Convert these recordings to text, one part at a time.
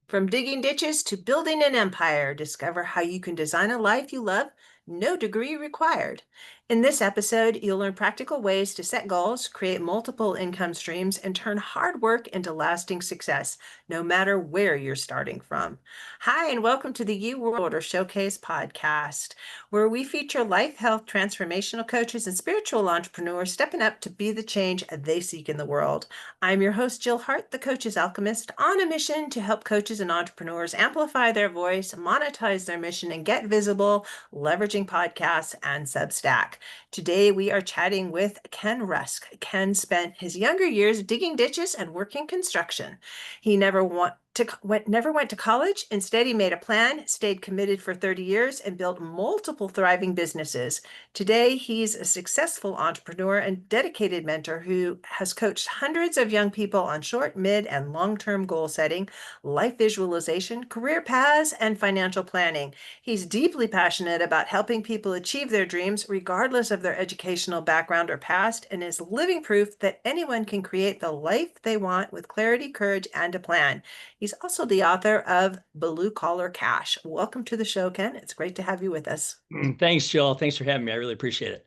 From digging ditches to building an empire, discover how you can design a life you love, no degree required. In this episode, you'll learn practical ways to set goals, create multiple income streams, and turn hard work into lasting success, no matter where you're starting from. Hi, and welcome to the You World Order Showcase podcast, where we feature life, health, transformational coaches, and spiritual entrepreneurs stepping up to be the change they seek in the world. I'm your host, Jill Hart, the Coach's Alchemist, on a mission to help coaches and entrepreneurs amplify their voice, monetize their mission, and get visible, leveraging podcasts and Substack. Today, we are chatting with Ken Rusk. Ken spent his younger years digging ditches and working construction. He never went to college. Instead, he made a plan, stayed committed for 30 years, and built multiple thriving businesses. Today, he's a successful entrepreneur and dedicated mentor who has coached hundreds of young people on short, mid, and long-term goal setting, life visualization, career paths, and financial planning. He's deeply passionate about helping people achieve their dreams, regardless of their educational background or past, and is living proof that anyone can create the life they want with clarity, courage, and a plan. He's also the author of Blue Collar Cash. Welcome to the show, Ken. It's great to have you with us. Thanks, Jill. Thanks for having me. I really appreciate it.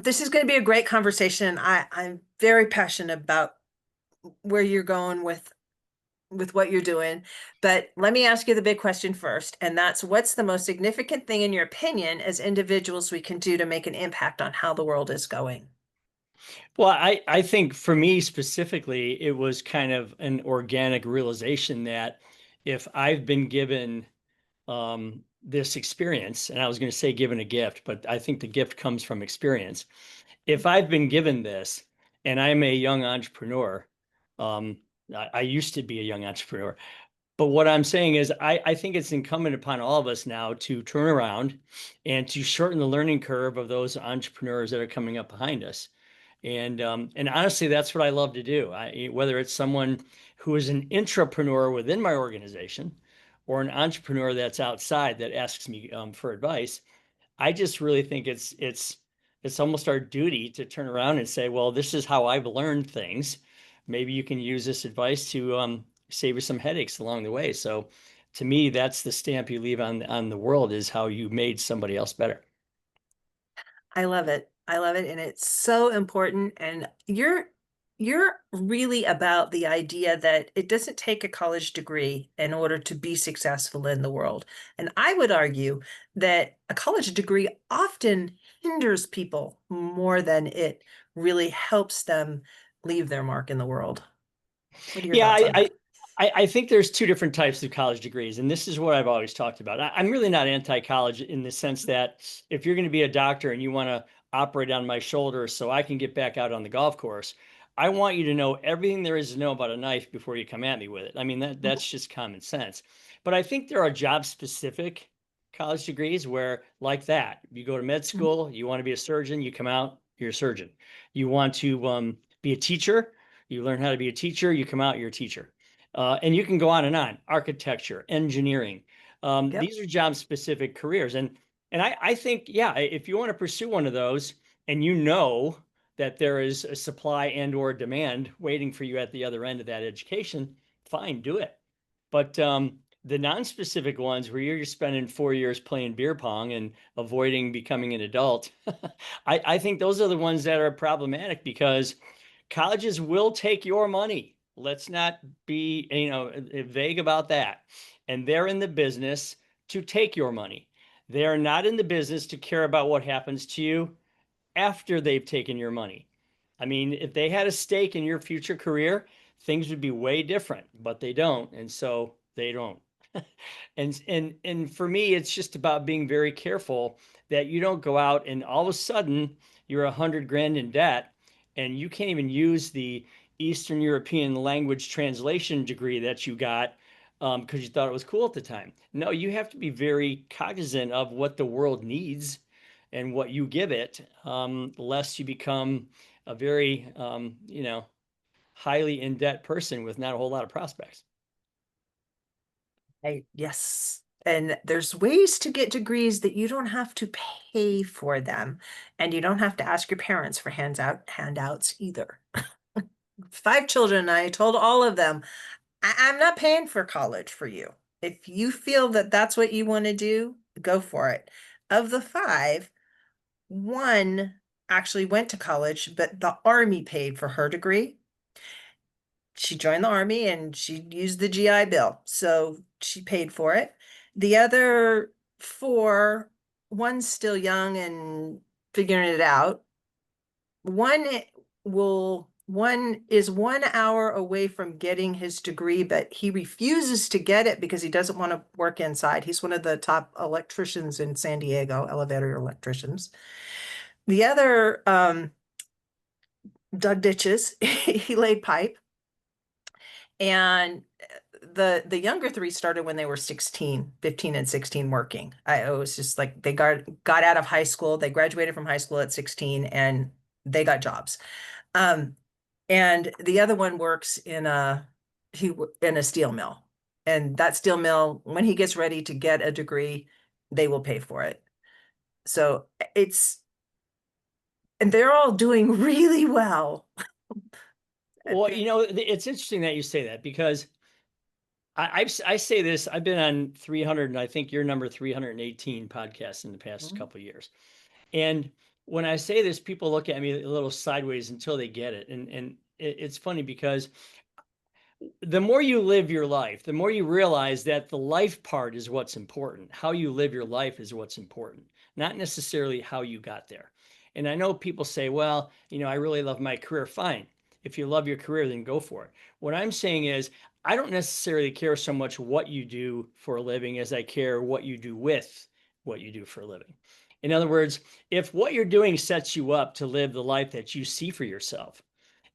This is going to be a great conversation. I'm very passionate about where you're going with what you're doing. But let me ask you the big question first, and that's what's the most significant thing in your opinion as individuals we can do to make an impact on how the world is going? Well, I think for me specifically, it was kind of an organic realization that if I've been given this experience, and I was going to say given a gift, but I think the gift comes from experience. If I've been given this and I'm a young entrepreneur, um, I used to be a young entrepreneur, but what I'm saying is I think it's incumbent upon all of us now to turn around and to shorten the learning curve of those entrepreneurs that are coming up behind us. And honestly, that's what I love to do. Whether it's someone who is an intrapreneur within my organization or an entrepreneur that's outside that asks me for advice, I just really think it's almost our duty to turn around and say, well, this is how I've learned things. Maybe you can use this advice to save you some headaches along the way. So to me, that's the stamp you leave on the world, is how you made somebody else better. I love it. I love it. And it's so important. And you're really about the idea that it doesn't take a college degree in order to be successful in the world. And I would argue that a college degree often hinders people more than it really helps them leave their mark in the world. What are your Yeah, thoughts on that? I think there's two different types of college degrees, and this is what I've always talked about. I'm really not anti-college in the sense that if you're going to be a doctor and you want to operate on my shoulder so I can get back out on the golf course, I want you to know everything there is to know about a knife before you come at me with it. I mean, that's just common sense. But I think there are job-specific college degrees where, like that, you go to med Mhm. school, you want to be a surgeon, you come out, you're a surgeon. You want to be a teacher, you learn how to be a teacher, you come out, you're a teacher. And you can go on and on. Architecture, engineering. Yep. These are job specific careers. And I think, yeah, if you want to pursue one of those and you know that there is a supply and or demand waiting for you at the other end of that education, fine, do it. But the non-specific ones where you're just spending 4 years playing beer pong and avoiding becoming an adult, I think those are the ones that are problematic because colleges will take your money. Let's not be, vague about that. And they're in the business to take your money. They are not in the business to care about what happens to you after they've taken your money. I mean, if they had a stake in your future career, things would be way different, but they don't, and so they don't. And for me, it's just about being very careful that you don't go out and all of a sudden you're 100 grand in debt and you can't even use the Eastern European language translation degree that you got because you thought it was cool at the time. No, you have to be very cognizant of what the world needs and what you give it, lest you become a very, highly in debt person with not a whole lot of prospects. Yes. And there's ways to get degrees that you don't have to pay for them. And you don't have to ask your parents for handouts either. 5 children, I told all of them, I'm not paying for college for you. If you feel that that's what you want to do, go for it. Of the five, one actually went to college, but the Army paid for her degree. She joined the Army and she used the GI Bill, so she paid for it. The other four, one's still young and figuring it out. One one is 1 hour away from getting his degree, but he refuses to get it because he doesn't want to work inside. He's one of the top electricians in San Diego, elevator electricians. The other dug ditches, he laid pipe, and the younger three started when they were 16, 15 and 16 working. It was just like they got out of high school, they graduated from high school at 16 and they got jobs. Um, and the other one works in a steel mill. And that steel mill, when he gets ready to get a degree, they will pay for it. So it's and they're all doing really well. Well, it's interesting that you say that because I say this. I've been on 300, and I think you're number 318 podcasts in the past couple of years. And when I say this, people look at me a little sideways until they get it. And it's funny because the more you live your life, the more you realize that the life part is what's important. How you live your life is what's important, not necessarily how you got there. And I know people say, well, I really love my career. Fine. If you love your career, then go for it. What I'm saying is, I don't necessarily care so much what you do for a living as I care what you do with what you do for a living. In other words, if what you're doing sets you up to live the life that you see for yourself,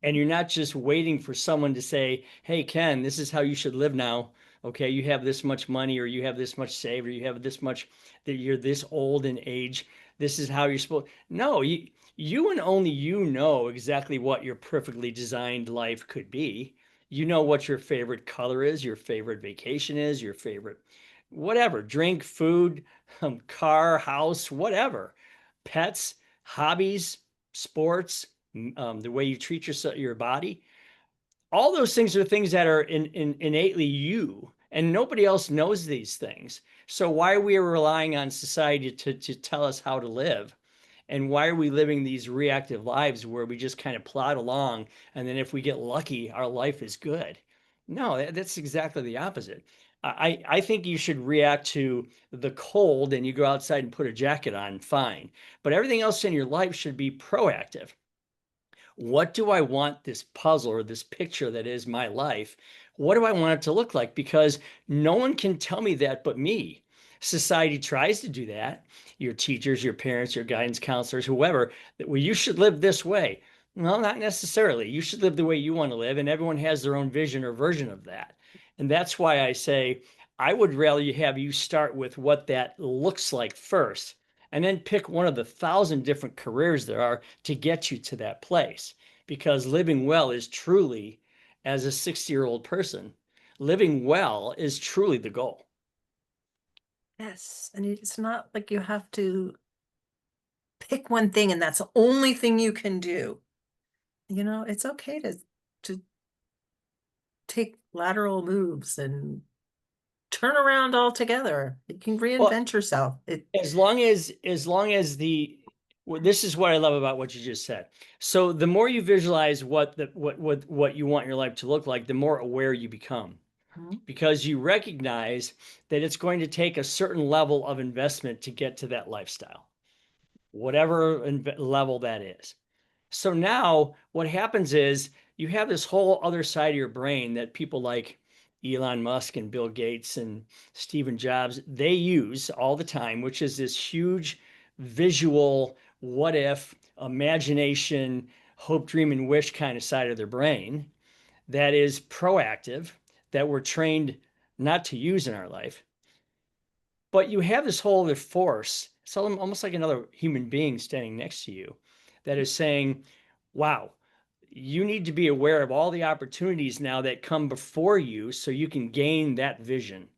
and you're not just waiting for someone to say, hey, Ken, this is how you should live now. Okay, you have this much money, or you have this much saved, or you have this much, that you're this old in age. This is how you're supposed. No, you and only you know exactly what your perfectly designed life could be. You know what your favorite color is, your favorite vacation is, your favorite whatever, drink, food, car, house, whatever, pets, hobbies, sports, the way you treat your body. All those things are things that are innately you, and nobody else knows these things. So why are we relying on society to tell us how to live? And why are we living these reactive lives where we just kind of plod along, and then if we get lucky, our life is good? No, that's exactly the opposite. I think you should react to the cold and you go outside and put a jacket on, fine. But everything else in your life should be proactive. What do I want this puzzle or this picture that is my life? What do I want it to look like? Because no one can tell me that but me. Society tries to do that. Your teachers, your parents, your guidance counselors, whoever, that well, you should live this way. No, not necessarily. You should live the way you want to live, and everyone has their own vision or version of that. And that's why I say I would rather have you start with what that looks like first, and then pick one of the 1,000 different careers there are to get you to that place. Because living well is truly, as a 60-year-old person, living well is truly the goal. Yes, and it's not like you have to pick one thing and that's the only thing you can do. It's okay to take lateral moves and turn around altogether. You can Well, reinvent yourself. It as long as this is what I love about what you just said. So the more you visualize what you want your life to look like, the more aware you become, Mhm. because you recognize that it's going to take a certain level of investment to get to that lifestyle, whatever level that is. So now what happens is you have this whole other side of your brain that people like Elon Musk and Bill Gates and Stephen Jobs, they use all the time, which is this huge visual, what if, imagination, hope, dream, and wish kind of side of their brain that is proactive, that we're trained not to use in our life. But you have this whole other force. It's almost like another human being standing next to you that is saying, wow, you need to be aware of all the opportunities now that come before you so you can gain that vision.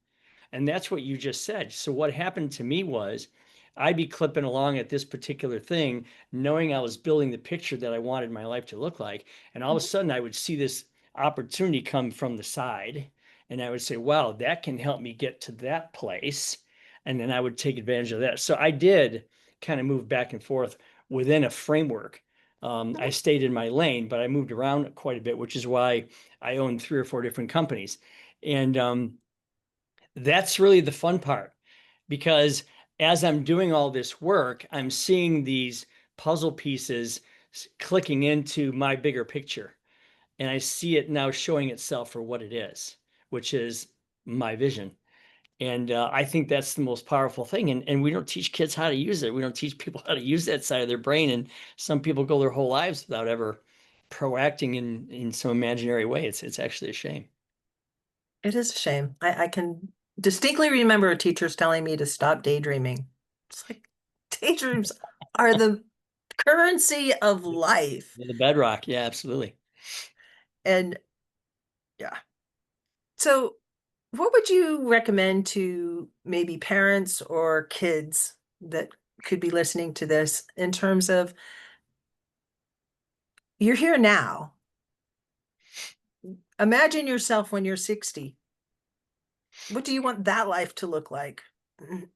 And that's what you just said. So what happened to me was I'd be clipping along at this particular thing, knowing I was building the picture that I wanted my life to look like. And all of a sudden I would see this opportunity come from the side. And I would say, wow, that can help me get to that place. And then I would take advantage of that. So I did kind of move back and forth within a framework. I Mhm. stayed in my lane, but I moved around quite a bit, which is why I own 3 or 4 different companies. And that's really the fun part, because as I'm doing all this work, I'm seeing these puzzle pieces clicking into my bigger picture. And I see it now showing itself for what it is, which is my vision. And I think that's the most powerful thing. And we don't teach kids how to use it. We don't teach people how to use that side of their brain. And some people go their whole lives without ever proacting in some imaginary way. It's actually a shame. It is a shame. I can distinctly remember teachers telling me to stop daydreaming. It's like daydreams are the currency of life. The bedrock. Yeah, absolutely. And yeah. So, what would you recommend to maybe parents or kids that could be listening to this in terms of you're here now? Imagine yourself when you're 60. What do you want that life to look like?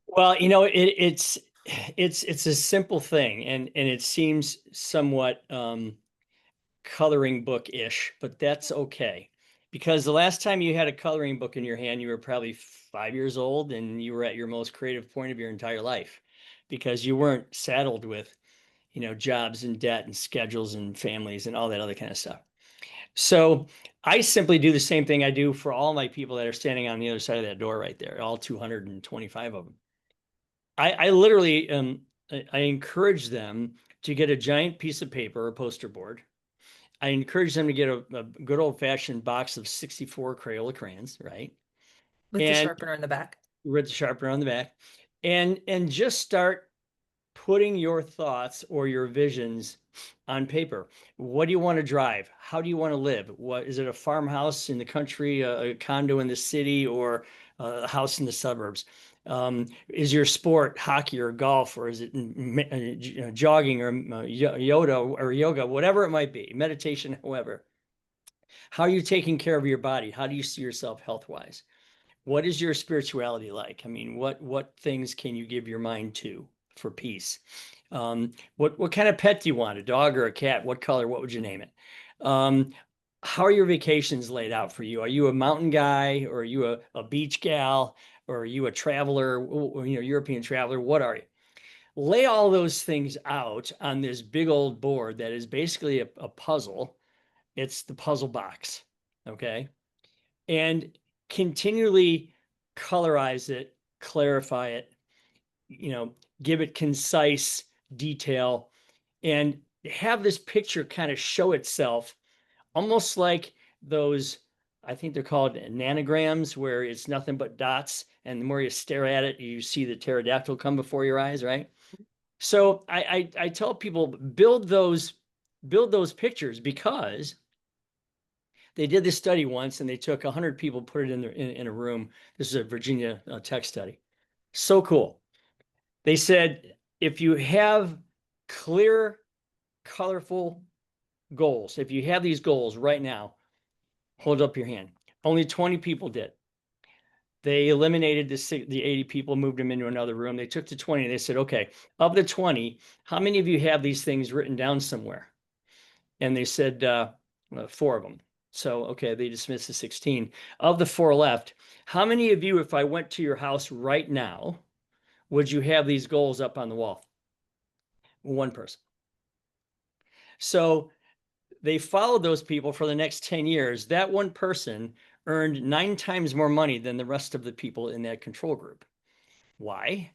Well, it's a simple thing, and it seems somewhat coloring book-ish, but that's okay. Because the last time you had a coloring book in your hand, you were probably 5 years old and you were at your most creative point of your entire life, because you weren't saddled with, jobs and debt and schedules and families and all that other kind of stuff. So I simply do the same thing I do for all my people that are standing on the other side of that door right there, all 225 of them. I literally I encourage them to get a giant piece of paper or poster board. I encourage them to get a good old fashioned box of 64 Crayola crayons, right? With the And sharpener in the back. with the sharpener on the back, and just start putting your thoughts or your visions on paper. What do you want to drive? How do you want to live? What is it, a farmhouse in the country, a condo in the city, or a house in the suburbs? Is your sport hockey or golf, or is it jogging or yoga, whatever it might be, meditation, however? How are you taking care of your body? How do you see yourself health wise? What is your spirituality like? I mean, what things can you give your mind to for peace? What kind of pet do you want? A dog or a cat? What color? What would you name it? Um, how are your vacations laid out for you? Are you a mountain guy, or are you a beach gal, or are you a traveler, European traveler? What are you? Lay all those things out on this big old board that is basically a puzzle. It's the puzzle box. Okay. And continually colorize it, clarify it, you know, give it concise detail, and have this picture kind of show itself almost like those, I think they're called nanograms, where it's nothing but dots. And the more you stare at it, you see the pterodactyl come before your eyes, right? So I tell people build those pictures, because they did this study once and they took 100 people, put it in a room. This is a Virginia Tech study. So cool. They said, if you have clear, colorful goals, if you have these goals right now, hold up your hand. Only 20 people did. They eliminated the 80 people, moved them into another room. They took the 20. They said, okay, of the 20, how many of you have these things written down somewhere? And they said 4 of them. So, okay, they dismissed the 16. Of the 4 left, how many of you, if I went to your house right now, would you have these goals up on the wall? One person. So they followed those people for the next 10 years. That one person earned 9 times more money than the rest of the people in that control group. Why?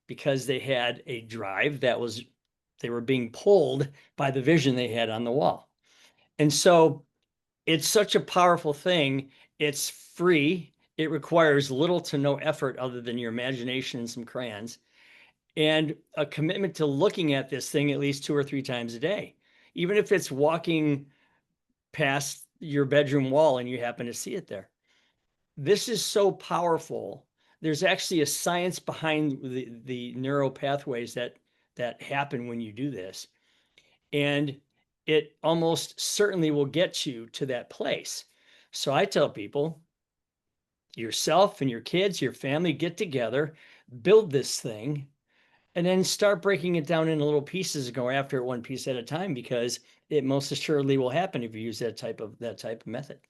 Because they had a drive they were being pulled by the vision they had on the wall. And so it's such a powerful thing. It's free. It requires little to no effort other than your imagination and some crayons, and a commitment to looking at this thing at least 2 or 3 times a day. Even if it's walking past your bedroom wall and you happen to see it there. This is so powerful. There's actually a science behind the neural pathways that happen when you do this. And it almost certainly will get you to that place. So I tell people, yourself and your kids, your family get together, build this thing, and then start breaking it down into little pieces and go after it one piece at a time, because it most assuredly will happen if you use that type of method.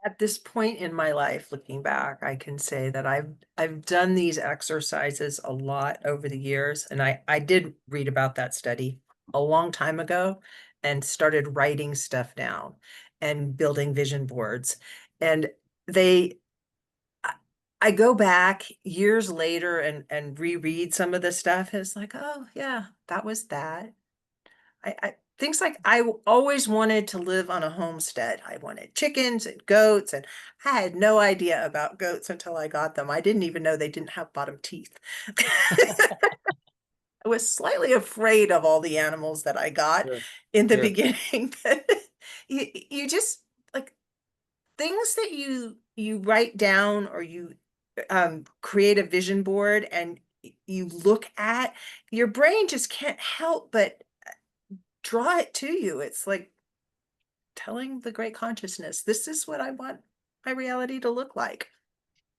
At this point in my life, looking back, I can say that I've done these exercises a lot over the years, and I did read about that study a long time ago and started writing stuff down and building vision boards. And they I I go back years later and reread some of the stuff. And it's like, oh yeah, that was that. I things like always wanted to live on a homestead. I wanted chickens and goats, and I had no idea about goats until I got them. I didn't even know they didn't have bottom teeth. I was slightly afraid of all the animals that I got Sure. in the Sure. beginning, but you just like things that you write down or you create a vision board and you look at, your brain just can't help but draw it to you. It's like telling the great consciousness, this is what I want my reality to look like.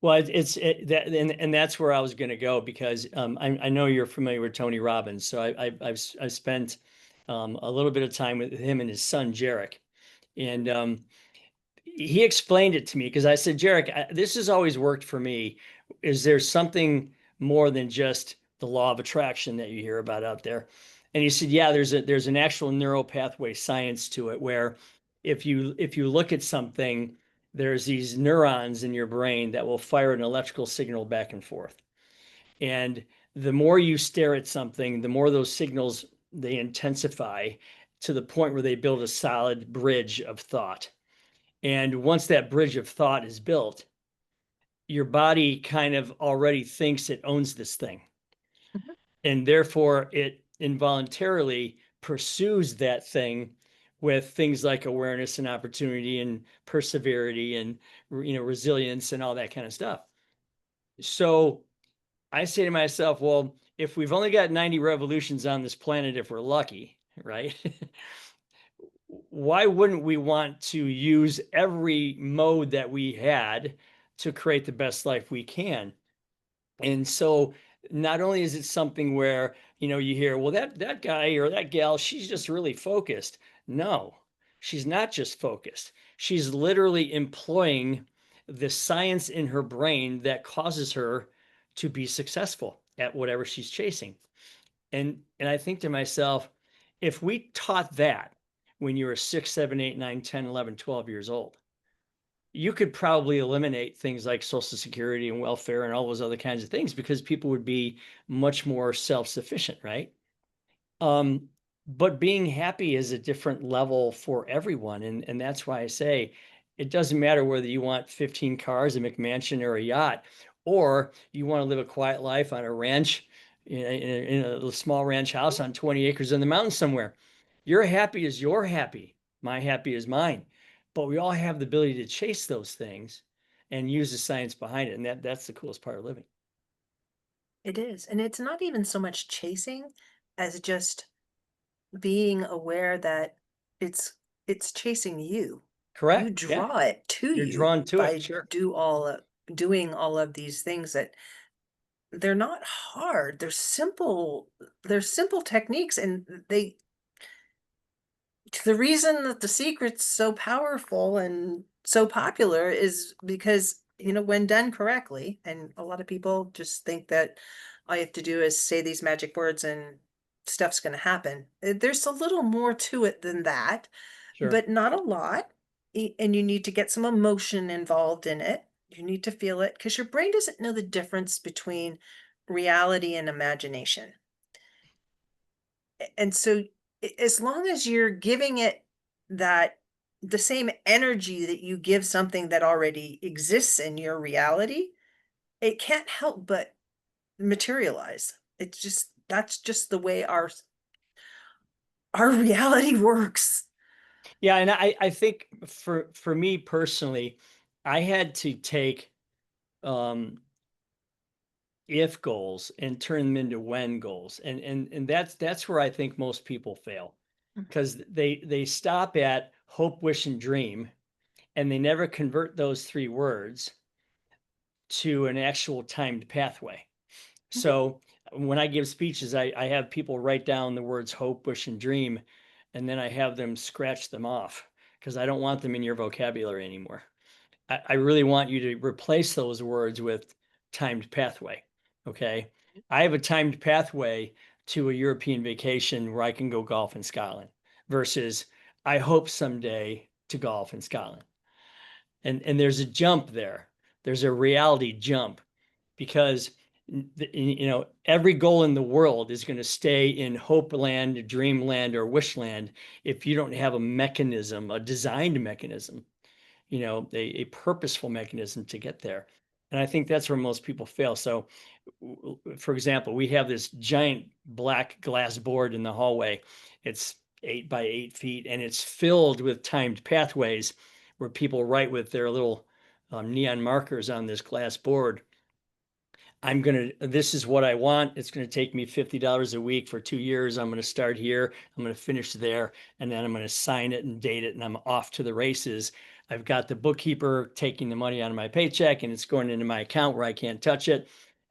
Well, that, and that's where I was going to go, because I know you're familiar with Tony Robbins, so I've spent a little bit of time with him and his son Jarek, and he explained it to me because I said, Jarek, this has always worked for me. Is there something more than just the law of attraction that you hear about out there? And he said, yeah, there's an actual neural pathway science to it, where if you look at something, there's these neurons in your brain that will fire an electrical signal back and forth. And the more you stare at something, the more those signals, they intensify to the point where they build a solid bridge of thought. And once that bridge of thought is built, your body kind of already thinks it owns this thing. Mhm. And therefore, it involuntarily pursues that thing with things like awareness and opportunity and perseverity and resilience and all that kind of stuff. So I say to myself, well, if we've only got 90 revolutions on this planet, if we're lucky, right? Why wouldn't we want to use every mode that we had to create the best life we can? And so not only is it something where, you hear, well, that guy or that gal, she's just really focused. No, she's not just focused. She's literally employing the science in her brain that causes her to be successful at whatever she's chasing. And I think to myself, if we taught that when you were 6, 7, 8, 9, 10, 11, 12 years old, you could probably eliminate things like Social Security and welfare and all those other kinds of things, because people would be much more self-sufficient, right? Um, but being happy is a different level for everyone. And that's why I say it doesn't matter whether you want 15 cars, a McMansion, or a yacht, or you want to live a quiet life on a ranch, in a small ranch house on 20 acres in the mountains somewhere. Your happy is your happy. My happy is mine. But we all have the ability to chase those things and use the science behind it. And that's the coolest part of living. It is. And it's not even so much chasing as just being aware that it's it's chasing you. You Correct. Yeah. draw it to You're you drawn to it. by Sure. doing all of these things that they're not hard. They're simple techniques and they the reason that The Secret's so powerful and so popular is because, when done correctly, and a lot of people just think that all you have to do is say these magic words and stuff's going to happen. There's a little more to it than that, Sure. but not a lot. And you need to get some emotion involved in it. You need to feel it because your brain doesn't know the difference between reality and imagination. And so as long as you're giving it that the same energy that you give something that already exists in your reality, it can't help but materialize. It's just that's just the way our reality works. Yeah, and I think for me personally, I had to take um if goals and turn them into when goals. And that's where I think most people fail, Mhm. because they stop at hope, wish, and dream, and they never convert those 3 words to an actual timed pathway. Mhm. So when I give speeches, I have people write down the words hope, wish, and dream, and then I have them scratch them off because I don't want them in your vocabulary anymore. I really want you to replace those words with timed pathway. Okay. I have a timed pathway to a European vacation where I can go golf in Scotland versus I hope someday to golf in Scotland. And there's a jump there. There's a reality jump because every goal in the world is going to stay in hope land, dreamland, or wishland if you don't have a mechanism, a designed mechanism, a purposeful mechanism to get there. And I think that's where most people fail. So, for example, we have this giant black glass board in the hallway. It's 8 by 8 feet, and it's filled with timed pathways where people write with their little neon markers on this glass board. This is what I want. It's going to take me $50 a week for 2 years. I'm going to start here. I'm going to finish there. And then I'm going to sign it and date it. And I'm off to the races. I've got the bookkeeper taking the money out of my paycheck and it's going into my account where I can't touch it.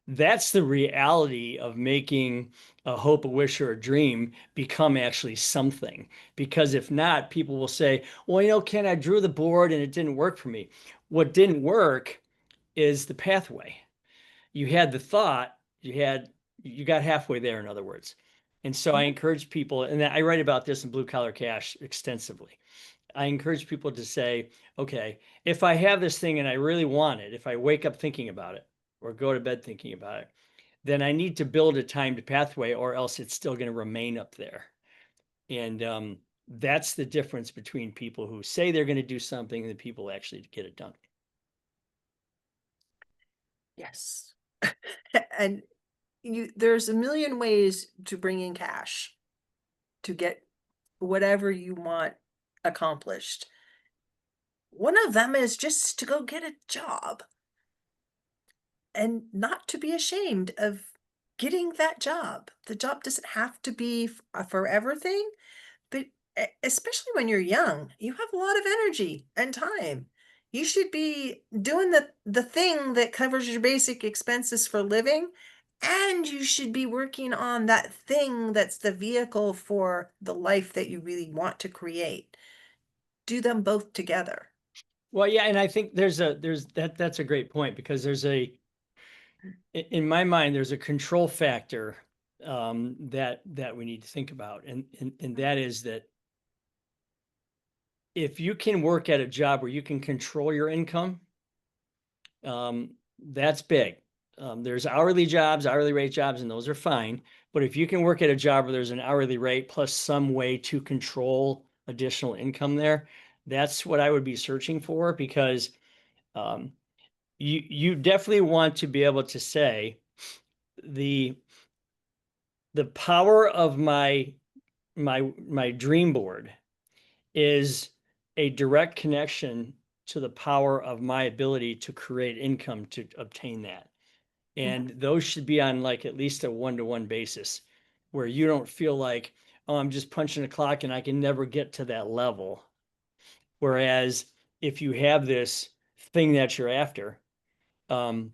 That's the reality of making a hope, a wish, or a dream become actually something. Because if not, people will say, well, Ken, I drew the board and it didn't work for me. What didn't work is the pathway. You had the thought, you got halfway there, in other words. And so I Mhm. encourage people, and I write about this in Blue Collar Cash extensively. I encourage people to say, okay, if I have this thing and I really want it, if I wake up thinking about it or go to bed thinking about it, then I need to build a timed pathway or else it's still going to remain up there. And that's the difference between people who say they're going to do something and the people who actually get it done. Yes. And there's a million ways to bring in cash to get whatever you want accomplished. One of them is just to go get a job and not to be ashamed of getting that job. The job doesn't have to be a forever thing, but especially when you're young, you have a lot of energy and time. You should be doing the thing that covers your basic expenses for living, and you should be working on that thing that's the vehicle for the life that you really want to create. Do them both together. Well, yeah, and I think that's a great point because in my mind, there's a control factor that we need to think about, and that is that if you can work at a job where you can control your income, that's big. There's hourly jobs, hourly rate jobs, and those are fine. But if you can work at a job where there's an hourly rate plus some way to control additional income there, that's what I would be searching for because um, you definitely want to be able to say the the power of my dream board is a direct connection to the power of my ability to create income to obtain that. Mhm. And those should be on like at least a one-to-one basis where you don't feel like, oh, I'm just punching a clock and I can never get to that level. Whereas if you have this thing that you're after, um,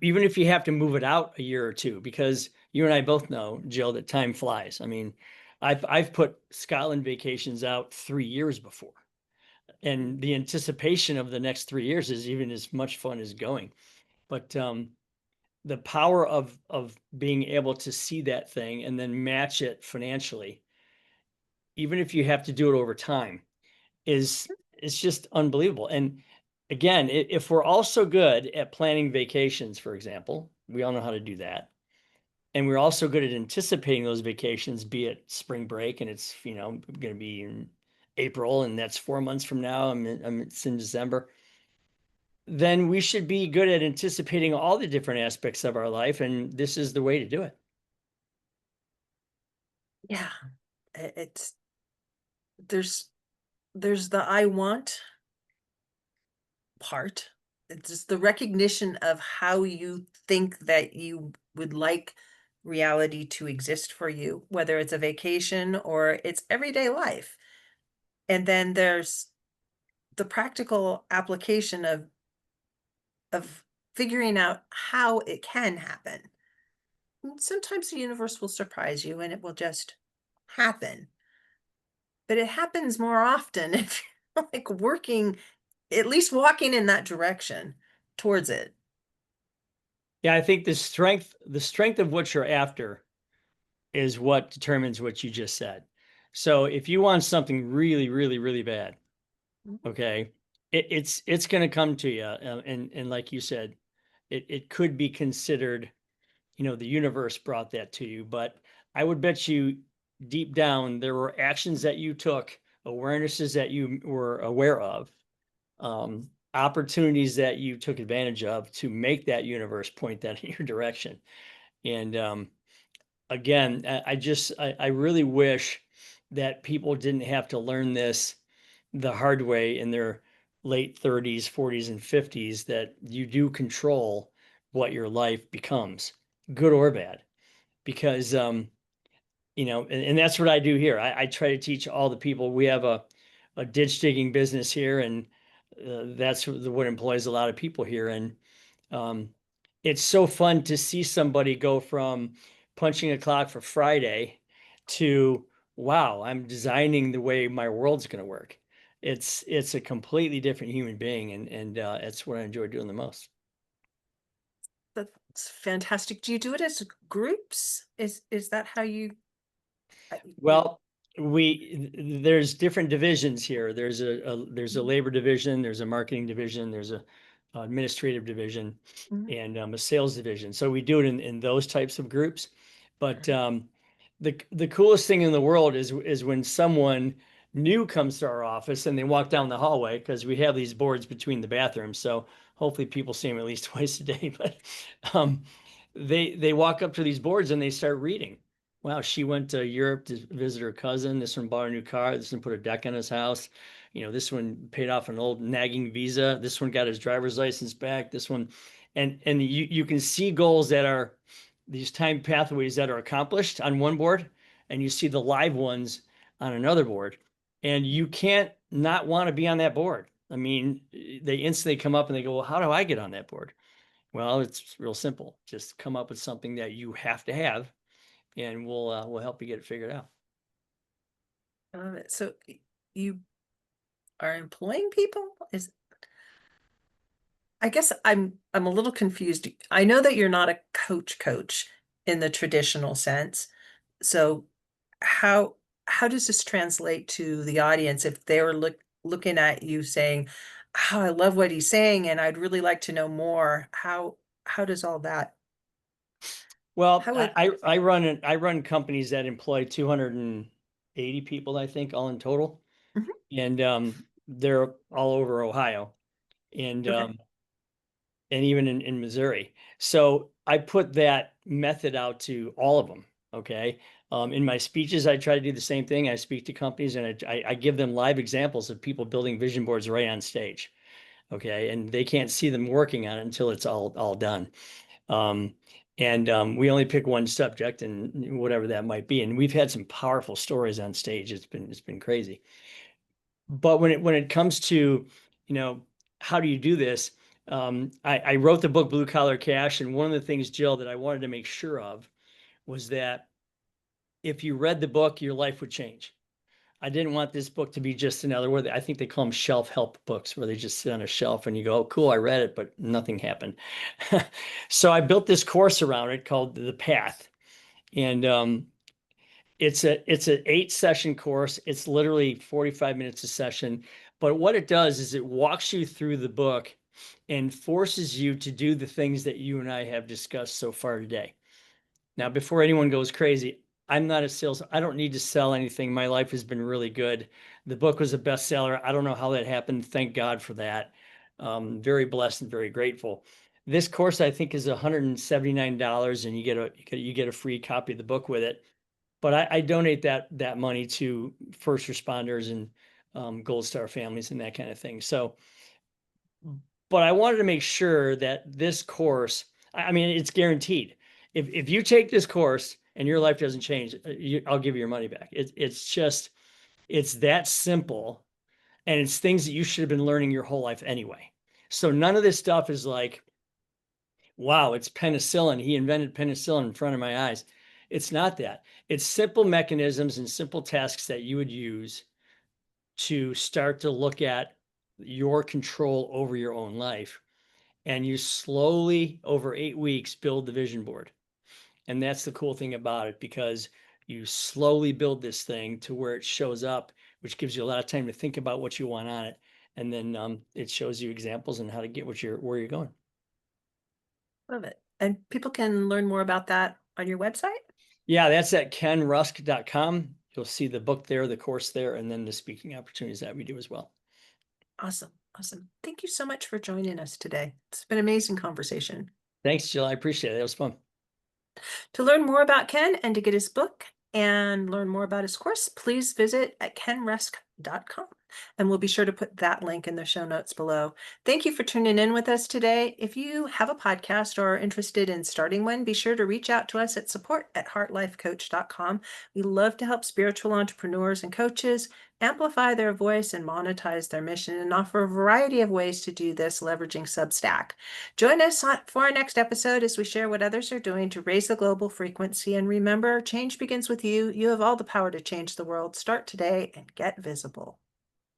even if you have to move it out a year or two, because you and I both know, Jill, that time flies. I mean, I've put Scotland vacations out 3 years before, and the anticipation of the next 3 years is even as much fun as going. But the power of being able to see that thing and then match it financially, even if you have to do it over time, is it's just unbelievable. And again, if we're all so good at planning vacations, for example, we all know how to do that. And we're also good at anticipating those vacations, be it spring break, and it's going to be in April, and that's 4 months from now. It's in December. Then we should be good at anticipating all the different aspects of our life, and this is the way to do it. Yeah, it's there's the I want part. It's just the recognition of how you think that you would like reality to exist for you, whether it's a vacation or it's everyday life. And then there's the practical application of figuring out how it can happen. And sometimes the universe will surprise you and it will just happen. But it happens more often if you're like working, at least walking in that direction towards it. Yeah, I think the strength of what you're after is what determines what you just said. So if you want something really, really, really bad, Mhm. okay, it's going to come to you, and like you said, it could be considered, the universe brought that to you. But I would bet you deep down there were actions that you took, awarenesses that you were aware of, opportunities that you took advantage of to make that universe point that in your direction. And again, I really wish that people didn't have to learn this the hard way in their late 30s, 40s, and 50s, that you do control what your life becomes, good or bad. Because and that's what I do here. I try to teach all the people. We have a ditch digging business here, and that's what employs a lot of people here. And um, it's so fun to see somebody go from punching a clock for Friday to, wow, I'm designing the way my world's going to work. It's a completely different human being, and it's what I enjoy doing the most. That's fantastic. Do you do it as groups? Is that how you Well, there's different divisions here. There's a Mhm. labor division, there's a marketing division, there's a administrative division, Mhm. and a sales division. So we do it in those types of groups. But the coolest thing in the world is when someone new comes to our office and they walk down the hallway, because we have these boards between the bathrooms. So hopefully people see them at least twice a day. But um, they walk up to these boards and they start reading. Wow, she went to Europe to visit her cousin. This one bought a new car. This one put a deck on his house. This one paid off an old nagging visa. This one got his driver's license back. This one, and you can see goals that are these time pathways that are accomplished on one board, and you see the live ones on another board, and you can't not want to be on that board. I mean, they instantly come up and they go, well, how do I get on that board? Well, it's real simple. Just come up with something that you have to have, and we'll help you get it figured out. So you are employing people? Is I guess I'm a little confused. I know that you're not a coach in the traditional sense. So how how does this translate to the audience if they were looking at you saying, "Oh, I love what he's saying and I'd really like to know more." How does all that Well, how would I run companies that employ 280 people, I think, all in total, Mhm. and they're all over Ohio, and Okay. even in Missouri. So I put that method out to all of them. Okay. In my speeches, I try to do the same thing. I speak to companies and I give them live examples of people building vision boards right on stage. Okay. And they can't see them working on it until it's all done. Um, and we only pick one subject and whatever that might be. And we've had some powerful stories on stage. It's been crazy. But when it comes to, you know, how do you do this? I wrote the book Blue Collar Cash, and one of the things, Jill, that I wanted to make sure of was that if you read the book, your life would change. I didn't want this book to be just another word. I think they call them shelf help books, where they just sit on a shelf and you go, "Oh, cool, I read it," but nothing happened. So I built this course around it called The Path, and it's an 8 session course. It's literally 45 minutes a session. But what it does is it walks you through the book and forces you to do the things that you and I have discussed so far today. Now, before anyone goes crazy, I'm not a sales. I don't need to sell anything. My life has been really good. The book was a bestseller. I don't know how that happened. Thank God for that. Very blessed and very grateful. This course, I think, is $179, and you get a free copy of the book with it. But I donate that money to first responders and Gold Star families and that kind of thing. So, but I wanted to make sure that this course, I mean, it's guaranteed. If you take this course and your life doesn't change, I'll give you your money back. It's that simple, And it's things that you should have been learning your whole life anyway. So none of this stuff is like, wow, it's penicillin. He invented penicillin in front of my eyes. It's not that. It's simple mechanisms and simple tasks that you would use to start to look at your control over your own life. And you slowly, over 8 weeks, build the vision board. And that's the cool thing about it, because you slowly build this thing to where it shows up, which gives you a lot of time to think about what you want on it. And then it shows you examples and how to get where you're going. Love it. And people can learn more about that on your website? Yeah, that's at kenrusk.com. You'll see the book there, the course there, and then the speaking opportunities that we do as well. Awesome. Awesome. Thank you so much for joining us today. It's been an amazing conversation. Thanks, Jill. I appreciate it. It was fun. To learn more about Ken and to get his book and learn more about his course, please visit at kenrusk.com. And we'll be sure to put that link in the show notes below. Thank you for tuning in with us today. If you have a podcast or are interested in starting one, be sure to reach out to us at support@heartlifecoach.com. We love to help spiritual entrepreneurs and coaches amplify their voice and monetize their mission, and offer a variety of ways to do this leveraging Substack. Join us for our next episode as we share what others are doing to raise the global frequency. And remember, change begins with you. You have all the power to change the world. Start today and get visible.